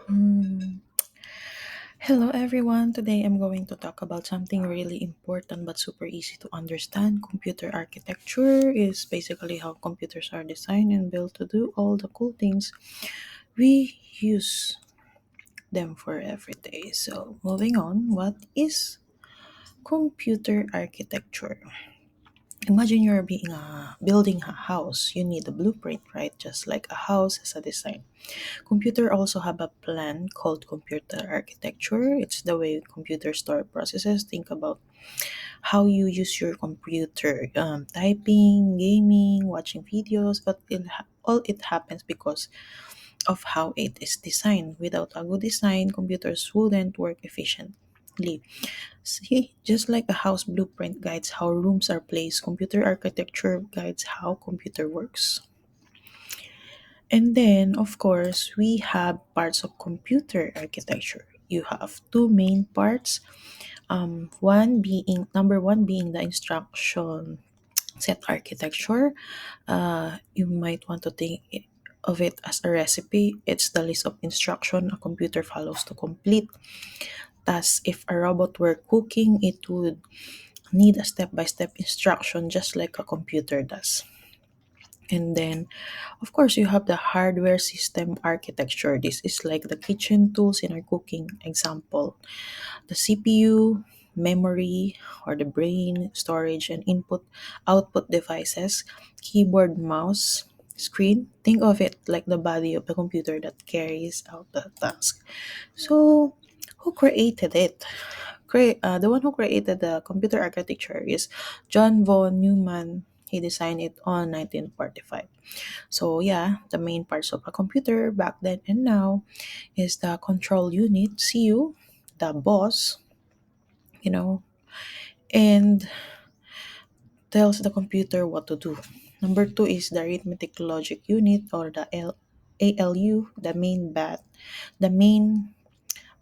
Mm. Hello, everyone. Today I'm going to talk about something really important but super easy to understand. Computer architecture is basically how computers are designed and built to do all the cool things we use them for every day. So, moving on, what is computer architecture? Imagine you're being building a house. You need a blueprint, right? Just like a house has a design. Computer also have a plan called computer architecture. It's the way computer store processes. Think about how you use your computer, typing, gaming, watching videos, but all it happens because of how it is designed. Without a good design, computers wouldn't work efficiently. See, just like a house blueprint guides how rooms are placed, computer architecture guides how computer works. And then, of course, we have parts of computer architecture. You have two main parts. One being number one being the instruction set architecture. You might want to of it as a recipe. It's the list of instruction a computer follows to complete tasks. If a robot were cooking, it would need a step-by-step instruction just like a computer does. And then, of course, you have the hardware system architecture. This is like the kitchen tools in our cooking example. The CPU, memory, or the brain, storage, and input output devices, keyboard, mouse, screen. Think of it like the body of the computer that carries out the task. So, who created it? The one who created the computer architecture is John von Neumann. He designed it on 1945. So yeah, the main parts of a computer back then and now is the control unit, CU, the boss, you know, and tells the computer what to do. Number two is the arithmetic logic unit or the ALU, the main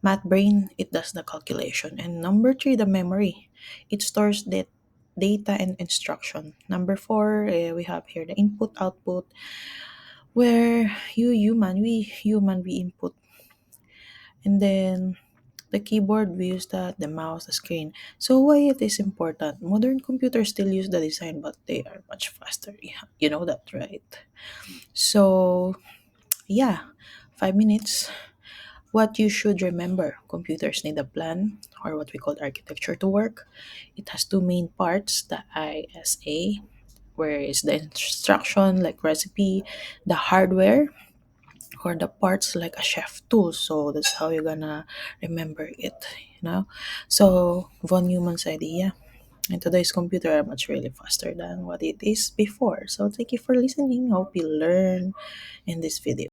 math brain. It does the calculation. And number three, the memory. It stores the data and instruction. Number four, we have here the input output where we input, and then the keyboard we use that, the mouse, the screen. So why it is important? Modern computers still use the design, but they are much faster. Yeah, you know that, right? So yeah, 5 minutes. What you should remember: computers need a plan, or what we call architecture, to work. It has two main parts: the ISA, where is the instruction like recipe, the hardware, or the parts like a chef tool. So that's how you're gonna remember it. So von Neumann's idea. And today's computer are much really faster than what it is before. So thank you for listening. Hope you learn in this video.